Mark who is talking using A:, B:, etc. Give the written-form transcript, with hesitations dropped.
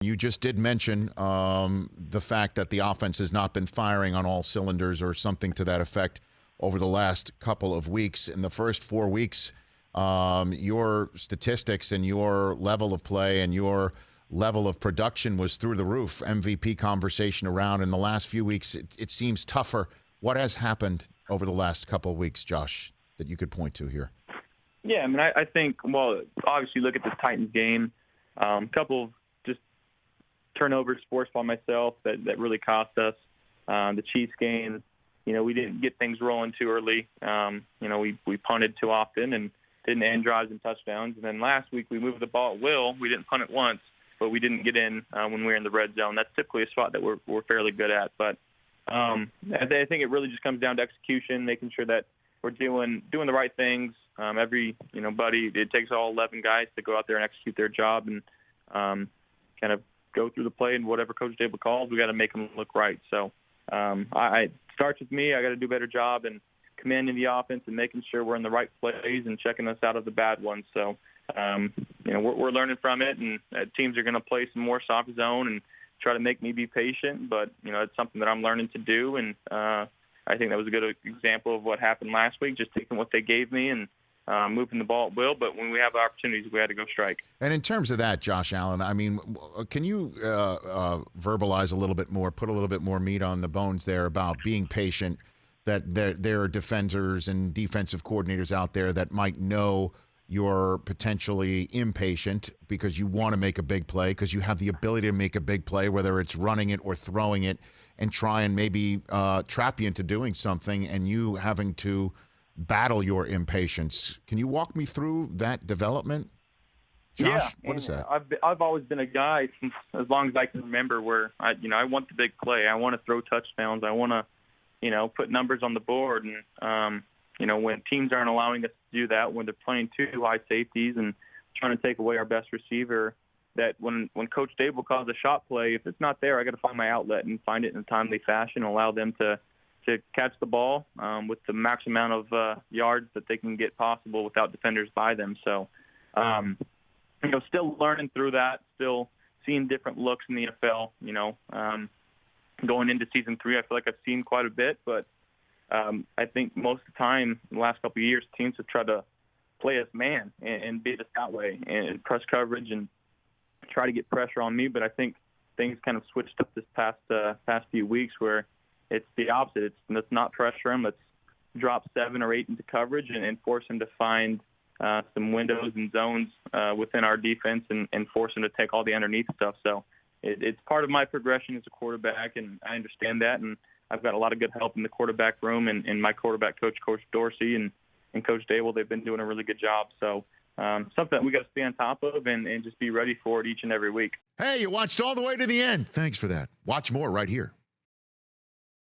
A: You just did mention the fact that the offense has not been firing on all cylinders or something to that effect over the last couple of weeks. In the first 4 weeks, your statistics and your level of play and your level of production was through the roof. MVP conversation around. In the last few weeks, it seems tougher. What has happened over the last couple of weeks, Josh, that you could point to here?
B: Yeah, I mean, I think, well, obviously look at this Titans game. A couple of just turnovers forced by myself that really cost us. The Chiefs game, we didn't get things rolling too early. We punted too often and didn't end drives and touchdowns. And then last week we moved the ball at will. We didn't punt it once, but we didn't get in when we were in the red zone. That's typically a spot that we're fairly good at. But I think it really just comes down to execution, making sure that we're doing the right things. It takes all 11 guys to go out there and execute their job and kind of go through the play, and whatever Coach Dable calls, we got to make them look right. So it starts with me. I got to do a better job and commanding the offense and making sure we're in the right plays and checking us out of the bad ones. So, we're learning from it, and teams are going to play some more soft zone and try to make me be patient. But, it's something that I'm learning to do, and I think that was a good example of what happened last week, just taking what they gave me and moving the ball at will. But when we have opportunities, we had to go strike.
A: And in terms of that, Josh Allen, I mean, can you verbalize a little bit more, put a little bit more meat on the bones there about being patient, that there are defenders and defensive coordinators out there that might know you're potentially impatient because you want to make a big play, because you have the ability to make a big play, whether it's running it or throwing it, and try and maybe trap you into doing something, and you having to battle your impatience. Can you walk me through that development, Josh?
B: Yeah,
A: what is that?
B: I've always been a guy since as long as I can remember where I want the big play. I want to throw touchdowns. I want to put numbers on the board. And when teams aren't allowing us to do that, when they're playing two high safeties and trying to take away our best receiver, that when Coach Dable calls a shot play, if it's not there, I got to find my outlet and find it in a timely fashion and allow them to catch the ball with the max amount of yards that they can get possible without defenders by them. So, still learning through that, still seeing different looks in the NFL. Going into season 3, I feel like I've seen quite a bit, but I think most of the time, in the last couple of years, teams have tried to play us man and beat us that way and press coverage and try to get pressure on me. But I think things kind of switched up this past few weeks where it's the opposite. Let's not pressure them. Let's drop 7 or 8 into coverage and force them to find some windows and zones within our defense and force them to take all the underneath stuff. So it's part of my progression as a quarterback, and I understand that. And I've got a lot of good help in the quarterback room, and my quarterback coach, Coach Dorsey, and Coach Dable. They've been doing a really good job. So something that we got to stay on top of and just be ready for it each and every week.
A: Hey, you watched all the way to the end. Thanks for that. Watch more right here.